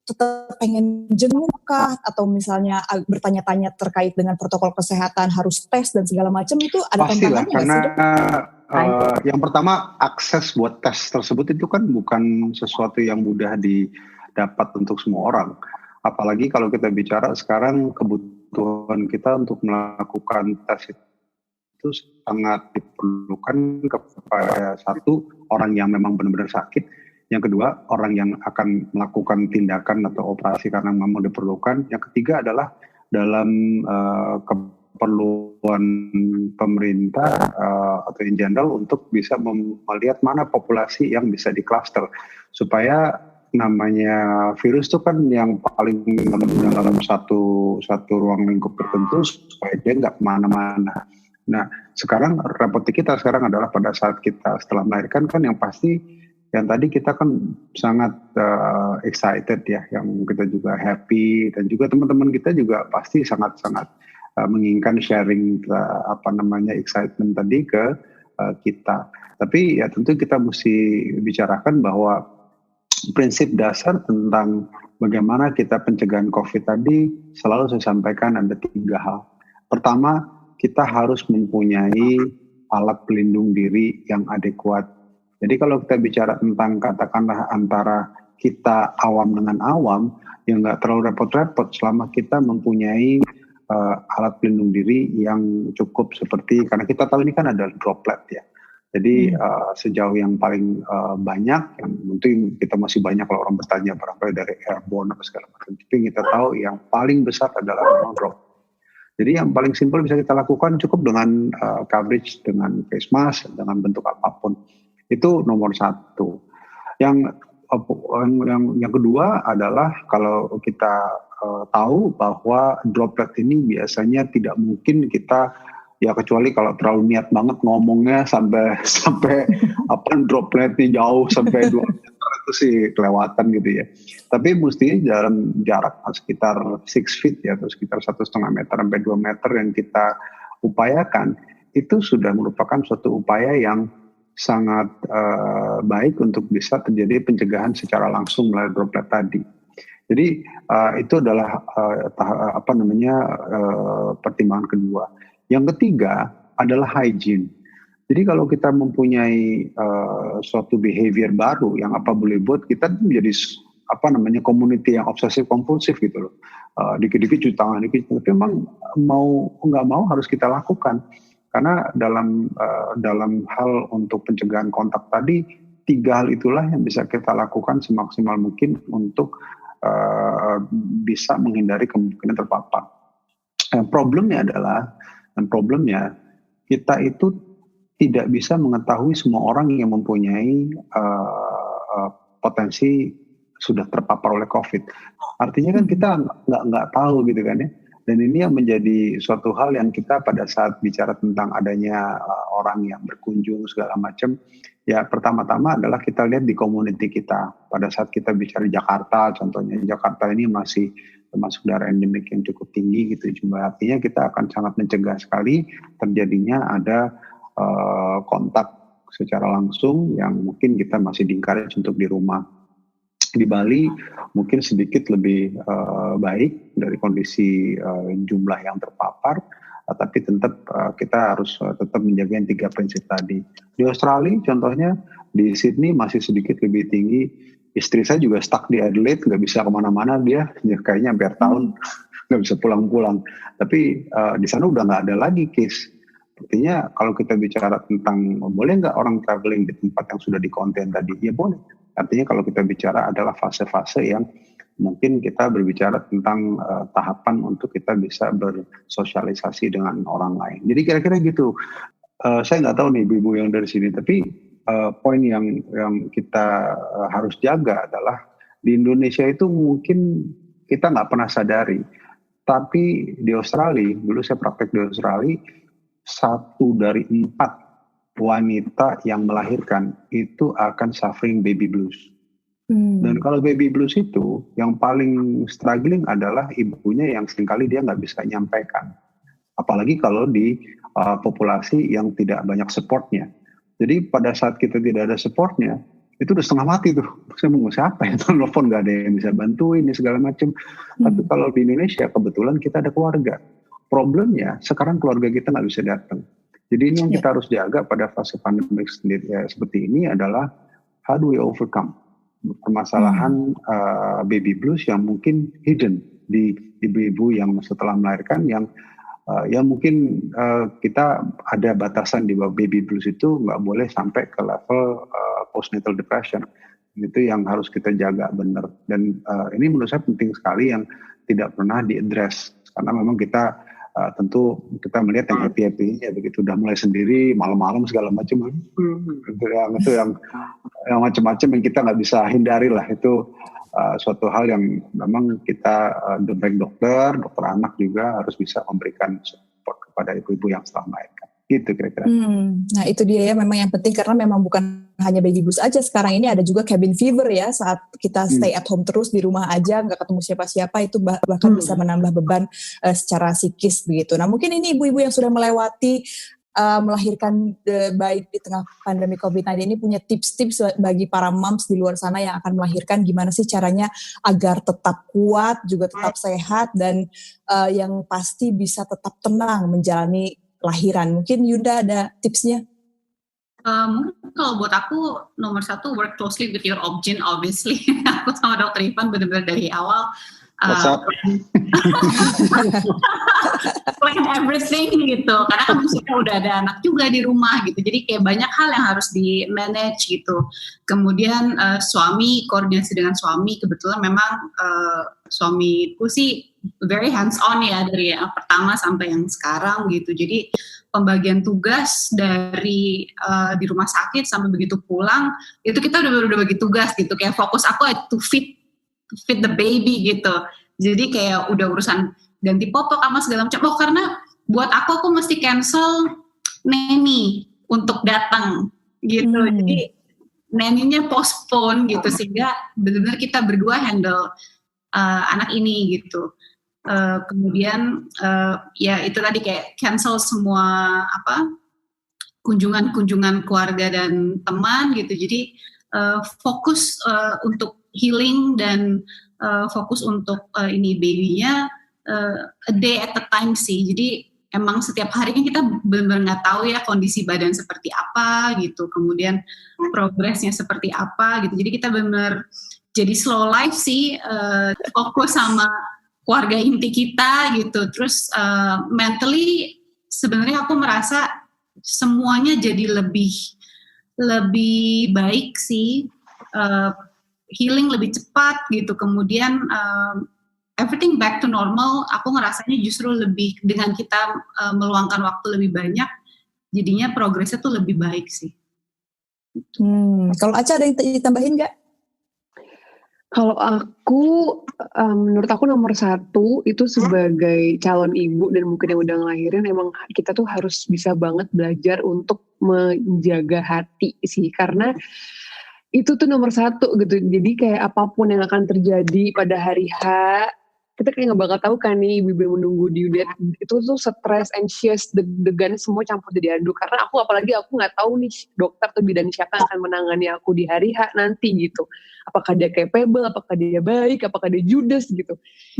tetap pengen jenguk kah, atau misalnya bertanya-tanya terkait dengan protokol kesehatan, harus tes dan segala macam, itu ada pastilah, tantangannya nggak sih? Yang pertama, akses buat tes tersebut itu kan bukan sesuatu yang mudah didapat untuk semua orang. Apalagi kalau kita bicara sekarang kebutuhan kita untuk melakukan tes itu sangat diperlukan kepada satu, orang yang memang benar-benar sakit. Yang kedua, orang yang akan melakukan tindakan atau operasi karena memang diperlukan. Yang ketiga adalah dalam keperluan pemerintah atau in general untuk bisa melihat mana populasi yang bisa di-cluster. Supaya namanya virus itu kan yang paling dalam satu ruang lingkup tertentu supaya dia nggak kemana-mana. Nah, sekarang repotnya kita sekarang adalah pada saat kita setelah melahirkan kan yang pasti yang tadi kita kan sangat excited ya, yang kita juga happy dan juga teman-teman kita juga pasti sangat-sangat menginginkan sharing excitement tadi ke kita. Tapi ya tentu kita mesti bicarakan bahwa prinsip dasar tentang bagaimana kita pencegahan COVID tadi selalu saya sampaikan ada 3 hal. Pertama, kita harus mempunyai alat pelindung diri yang adekuat. Jadi kalau kita bicara tentang katakanlah antara kita awam dengan awam, yang nggak terlalu repot-repot selama kita mempunyai alat pelindung diri yang cukup, seperti karena kita tahu ini kan ada droplet ya. Jadi sejauh yang paling banyak, yang mungkin kita masih banyak kalau orang bertanya barangkali dari airborne atau segala macam. Tapi kita tahu yang paling besar adalah drop. Jadi yang paling simpel bisa kita lakukan cukup dengan coverage, dengan face mask, dengan bentuk apapun. Itu nomor 1. Yang kedua adalah kalau kita tahu bahwa droplet ini biasanya tidak mungkin kita, ya kecuali kalau terlalu niat banget ngomongnya sampai dropletnya jauh sampai 2 meter itu sih kelewatan gitu ya. Tapi mesti dalam jarak sekitar 6 feet ya, atau sekitar 1,5 meter sampai 2 meter yang kita upayakan, itu sudah merupakan suatu upaya yang sangat baik untuk bisa terjadi pencegahan secara langsung melalui droplet tadi. Jadi itu adalah pertimbangan kedua. Yang ketiga adalah hygiene. Jadi kalau kita mempunyai suatu behavior baru yang apa boleh buat kita menjadi community yang obsesif kompulsif gitu loh. Dikit-dikit cuci tangan, tapi memang mau nggak mau harus kita lakukan. Karena dalam hal untuk pencegahan kontak tadi, 3 hal itulah yang bisa kita lakukan semaksimal mungkin untuk bisa menghindari kemungkinan terpapar. Problemnya kita itu tidak bisa mengetahui semua orang yang mempunyai potensi sudah terpapar oleh COVID. Artinya kan kita nggak tahu gitu kan ya. Dan ini yang menjadi suatu hal yang kita pada saat bicara tentang adanya orang yang berkunjung segala macam, ya pertama-tama adalah kita lihat di community kita. Pada saat kita bicara Jakarta, contohnya Jakarta ini masih termasuk daerah endemik yang cukup tinggi gitu. Cuma artinya kita akan sangat mencegah sekali terjadinya ada kontak secara langsung yang mungkin kita masih di-encourage untuk di rumah. Di Bali mungkin sedikit lebih baik dari kondisi jumlah yang terpapar, tapi tetap kita harus tetap menjaga yang 3 prinsip tadi. Di Australia contohnya, di Sydney masih sedikit lebih tinggi. Istri saya juga stuck di Adelaide, nggak bisa kemana-mana dia kayaknya hampir tahun nggak bisa pulang-pulang. Tapi di sana udah nggak ada lagi case. Artinya kalau kita bicara tentang boleh nggak orang traveling di tempat yang sudah di konten tadi, ya boleh. Artinya kalau kita bicara adalah fase-fase yang mungkin kita berbicara tentang tahapan untuk kita bisa bersosialisasi dengan orang lain. Jadi kira-kira gitu. Saya nggak tahu nih ibu-ibu yang dari sini, tapi poin yang kita harus jaga adalah di Indonesia itu mungkin kita nggak pernah sadari, tapi di Australia, dulu saya praktek di Australia, 1 dari 4 wanita yang melahirkan itu akan suffering baby blues. Dan kalau baby blues itu yang paling struggling adalah ibunya yang seringkali dia nggak bisa nyampaikan. Apalagi kalau di populasi yang tidak banyak supportnya. Jadi pada saat kita tidak ada supportnya, itu udah setengah mati tuh. Saya mau siapa ya? Telepon nggak ada yang bisa bantuin, segala macam. Tapi kalau di Indonesia kebetulan kita ada keluarga. Problemnya sekarang keluarga kita nggak bisa datang. Jadi ini yang kita harus jaga pada fase pandemik sendiri seperti ini adalah how do we overcome permasalahan baby blues yang mungkin hidden di ibu-ibu yang setelah melahirkan yang mungkin kita ada batasan di bawah baby blues itu nggak boleh sampai ke level postnatal depression. Itu yang harus kita jaga benar. Dan ini menurut saya penting sekali yang tidak pernah diadres karena memang kita tentu kita melihat yang happy ya begitu udah mulai sendiri malam-malam segala macam itu yang macam-macam yang kita nggak bisa hindari lah itu suatu hal yang memang kita baik dokter anak juga harus bisa memberikan support kepada ibu-ibu yang setelah melahirkan gitu kira-kira. Nah itu dia ya memang yang penting karena memang bukan hanya baby blues aja sekarang ini ada juga cabin fever ya saat kita stay at home terus di rumah aja nggak ketemu siapa-siapa itu bahkan bisa menambah beban secara psikis begitu. Nah mungkin ini ibu-ibu yang sudah melewati melahirkan baik di tengah pandemi COVID-19 ini punya tips-tips bagi para moms di luar sana yang akan melahirkan gimana sih caranya agar tetap kuat juga tetap sehat dan yang pasti bisa tetap tenang menjalani lahiran. Mungkin Yunda ada tipsnya? Mungkin kalau buat aku nomor 1 work closely with your obgyn obviously. Aku sama Dr. Ivan benar-benar dari awal plan everything gitu. Karena kan maksudnya udah ada anak juga di rumah gitu. Jadi kayak banyak hal yang harus di manage gitu. Kemudian suami, koordinasi dengan suami. Kebetulan memang suamiku sih very hands on ya dari yang pertama sampai yang sekarang gitu. Jadi pembagian tugas dari di rumah sakit sampai begitu pulang itu kita udah bagi tugas gitu. Kayak fokus aku to fit the baby gitu. Jadi kayak udah urusan ganti popok sama segala macam. Oh karena buat aku mesti cancel nanny untuk datang gitu. Jadi nanny-nya postpone gitu sehingga benar-benar kita berdua handle anak ini gitu. Kemudian ya itu tadi kayak cancel semua kunjungan keluarga dan teman gitu. Jadi fokus untuk healing dan fokus untuk ini babynya a day at a time sih. Jadi emang setiap harinya kita benar-benar nggak tahu ya kondisi badan seperti apa gitu. Kemudian progresnya seperti apa gitu. Jadi kita benar-benar jadi slow life sih. Fokus sama keluarga inti kita gitu. Terus mentally sebenarnya aku merasa semuanya jadi lebih baik sih. Healing lebih cepat gitu, kemudian everything back to normal. Aku ngerasanya justru lebih dengan kita meluangkan waktu lebih banyak, jadinya progresnya tuh lebih baik sih. Kalau Aca ada yang ditambahin nggak? Kalau aku, menurut aku nomor 1 itu sebagai calon ibu dan mungkin yang udah ngelahirin, emang kita tuh harus bisa banget belajar untuk menjaga hati sih, karena itu tuh nomor 1 gitu. Jadi kayak apapun yang akan terjadi pada hari H, kita kayak gak bakal tahu kan nih ibu-ibu yang menunggu due date itu tuh stres, anxious, deg-degan semua campur jadi aduk. Karena apalagi aku gak tahu nih dokter atau bidan siapa yang akan menangani aku di hari H nanti gitu. Apakah dia capable, apakah dia baik, apakah dia judes gitu.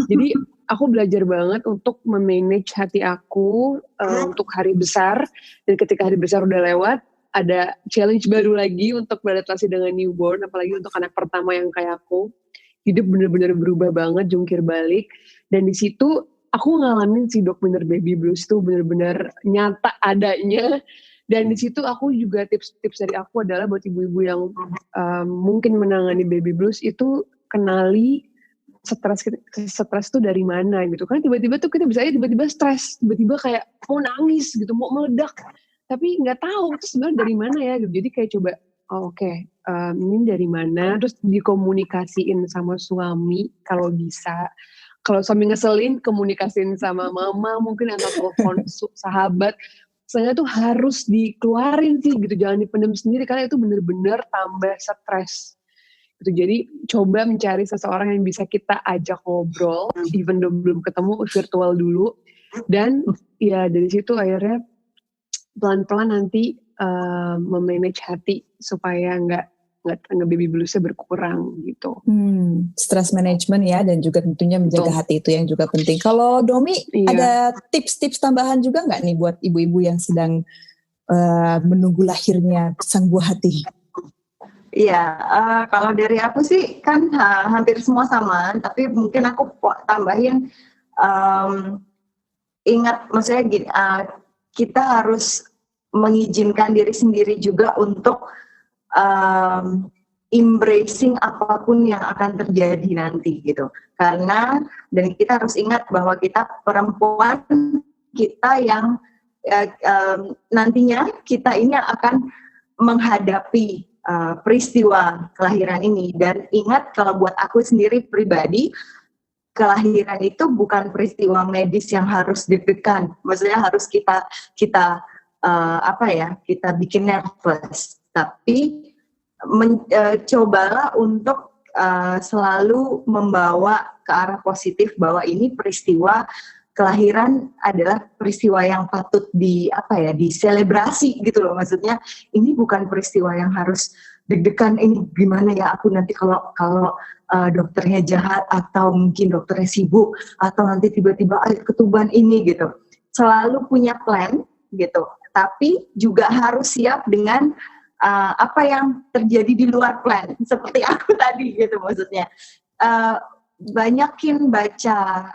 Jadi aku belajar banget untuk memanage hati aku untuk hari besar. Dan ketika hari besar udah lewat, ada challenge baru lagi untuk beradaptasi dengan newborn, apalagi untuk anak pertama yang kayak aku. Hidup bener-bener berubah banget, jungkir balik. Dan di situ aku ngalamin si dok bener baby blues itu bener-bener nyata adanya. Dan di situ aku juga tips-tips dari aku adalah buat ibu-ibu yang mungkin menangani baby blues itu kenali stres tuh dari mana gitu kan, tiba-tiba tuh kita bisa aja tiba-tiba stres, tiba-tiba kayak mau nangis gitu, mau meledak, tapi nggak tahu itu sebenarnya dari mana ya gitu. Jadi kayak coba ini dari mana, terus dikomunikasiin sama suami kalau bisa. Kalau suami ngeselin, komunikasiin sama mama mungkin atau telepon sahabat. Soalnya tuh harus dikeluarin sih gitu, jangan dipendam sendiri karena itu bener-bener tambah stres. Gitu. Jadi coba mencari seseorang yang bisa kita ajak ngobrol, even though belum ketemu, virtual dulu. Dan ya dari situ akhirnya pelan-pelan nanti memanage hati supaya nggak baby bluesnya berkurang gitu. Stress management ya, dan juga tentunya menjaga hati itu yang juga penting. Kalau Domi, ada tips-tips tambahan juga nggak nih buat ibu-ibu yang sedang menunggu lahirnya sang buah hati? Iya, kalau dari aku sih kan hampir semua sama, tapi mungkin aku tambahin ingat, maksudnya gini, kita harus mengizinkan diri sendiri juga untuk embracing apapun yang akan terjadi nanti gitu. Karena dan kita harus ingat bahwa kita perempuan, kita yang nantinya kita ini akan menghadapi peristiwa kelahiran ini. Dan ingat, kalau buat aku sendiri pribadi, kelahiran itu bukan peristiwa medis yang harus deg-degan. Maksudnya harus kita kita bikin nervous. Tapi cobalah untuk selalu membawa ke arah positif bahwa ini peristiwa kelahiran adalah peristiwa yang patut diselebrasi gitu loh. Maksudnya ini bukan peristiwa yang harus deg-degan, ini gimana ya aku nanti kalau dokternya jahat atau mungkin dokternya sibuk atau nanti tiba-tiba ketuban ini gitu. Selalu punya plan gitu, tapi juga harus siap dengan apa yang terjadi di luar plan, seperti aku tadi gitu. Maksudnya banyakin baca,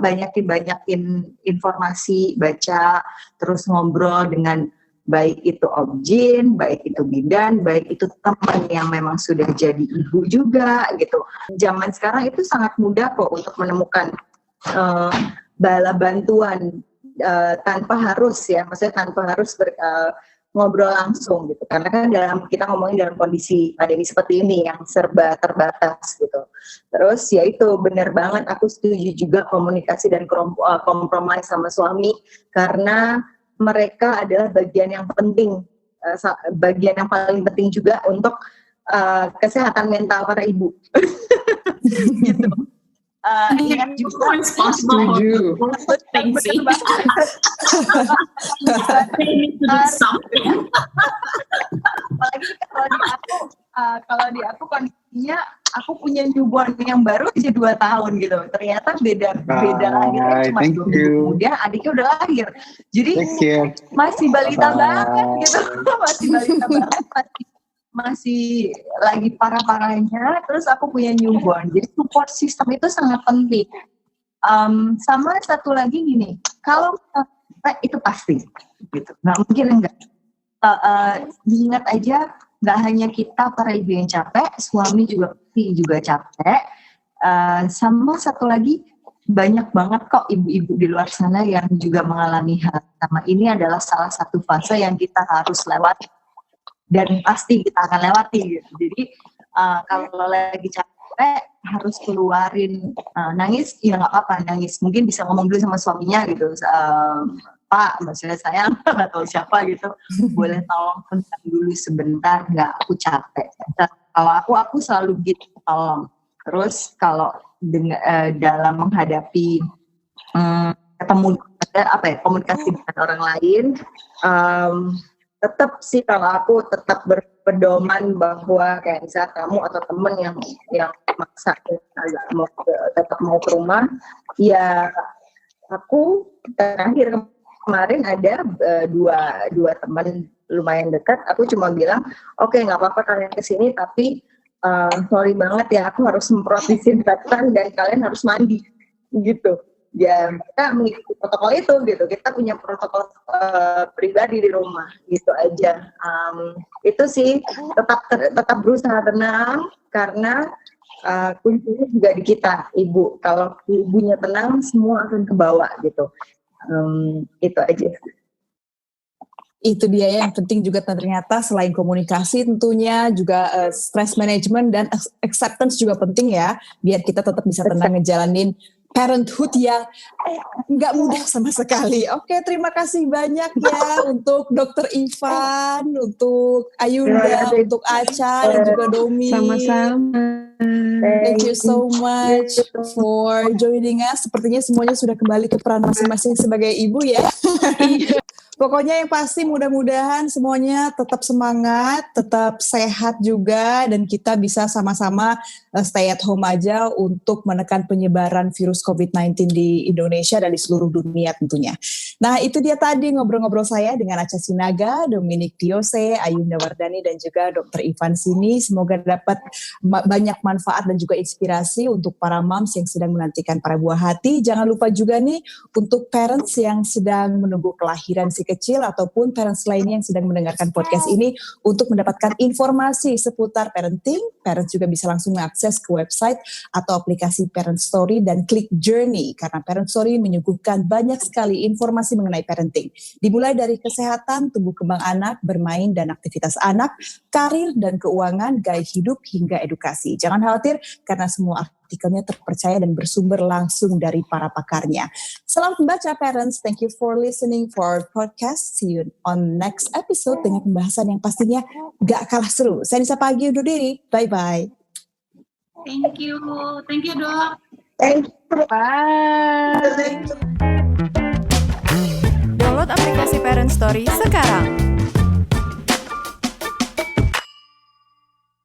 banyakin informasi, baca, terus ngobrol dengan baik itu objin, baik itu bidan, baik itu teman yang memang sudah jadi ibu juga gitu. Zaman sekarang itu sangat mudah kok untuk menemukan bala bantuan tanpa harus ngobrol langsung gitu, karena kan kita ngomongin dalam kondisi pandemi seperti ini yang serba terbatas gitu. Terus ya itu benar banget, aku setuju juga komunikasi dan kompromi sama suami, karena mereka adalah bagian yang penting, bagian yang paling penting juga untuk kesehatan mental para ibu. Gitu. Ingat juga responsible for things sih. Apalagi kalau di aku kondisinya aku punya newborn yang baru aja 2 tahun gitu. Ternyata beda lahirnya cuma 2 minggu kemudian adiknya udah lahir. Jadi masih balita banget gitu. Masih balita banget, masih lagi parah-parahnya, terus aku punya newborn. Jadi support system itu sangat penting. Sama satu lagi gini, kalau itu pasti gitu, nggak mungkin enggak. Diingat aja, nggak hanya kita para ibu yang capek, suami juga capek. Sama satu lagi, banyak banget kok ibu-ibu di luar sana yang juga mengalami hal sama. Ini adalah salah satu fase yang kita harus lewati dan pasti kita akan lewati gitu. Jadi kalau lagi capek harus keluarin nangis, ya nggak apa-apa nangis. Mungkin bisa ngomong dulu sama suaminya gitu, Pak, maksudnya sayang atau siapa gitu, boleh tolong bentar dulu sebentar, nggak, aku capek. Kalau aku selalu gitu, tolong. Terus kalau dalam menghadapi ketemu komunikasi dengan orang lain, tetap sih kalau aku tetap berpedoman bahwa kayak misalnya kamu atau temen yang maksa tetap mau ke rumah, ya aku terakhir kemarin ada dua teman lumayan dekat, aku cuma bilang oke, nggak apa-apa kalian kesini, tapi sorry banget ya, aku harus semprot disinfektan dan kalian harus mandi gitu. Ya kita mengikuti protokol itu gitu, kita punya protokol pribadi di rumah gitu aja. Itu sih tetap berusaha tenang, karena kuncinya juga di kita, ibu. Kalau ibunya tenang, semua akan kebawa gitu. Itu aja. Itu dia yang penting juga ternyata selain komunikasi tentunya juga stress management dan acceptance juga penting ya, biar kita tetap bisa tenang ngejalanin parenthood yang nggak mudah sama sekali. Oke, terima kasih banyak ya untuk Dr. Ivan, untuk Ayunda, untuk Acha dan juga Domi. Sama-sama. Thank you so much for joining us. Sepertinya semuanya sudah kembali ke peran masing-masing sebagai ibu ya. Pokoknya yang pasti mudah-mudahan semuanya tetap semangat, tetap sehat juga, dan kita bisa sama-sama stay at home aja untuk menekan penyebaran virus COVID-19 di Indonesia dan di seluruh dunia tentunya. Nah itu dia tadi ngobrol-ngobrol saya dengan Acha Sinaga, Dominic Diose, Ayunda Wardani, dan juga Dr. Ivan Sini. Semoga dapat banyak manfaat dan juga inspirasi untuk para moms yang sedang menantikan para buah hati. Jangan lupa juga nih untuk parents yang sedang menunggu kelahiran si kecil ataupun parents lainnya yang sedang mendengarkan podcast ini untuk mendapatkan informasi seputar parenting. Parents juga bisa langsung mengakses ke website atau aplikasi Parent Story dan klik Journey, karena Parent Story menyuguhkan banyak sekali informasi mengenai parenting. Dimulai dari kesehatan, tumbuh kembang anak, bermain dan aktivitas anak, karir dan keuangan, gaya hidup hingga edukasi. Jangan khawatir karena semua artikelnya terpercaya dan bersumber langsung dari para pakarnya. Selamat membaca parents. Thank you for listening for our podcast. See you on next episode dengan pembahasan yang pastinya gak kalah seru. Saya Nisa Pagi undur diri. Bye-bye. Thank you, Dok. Thank you. Bye.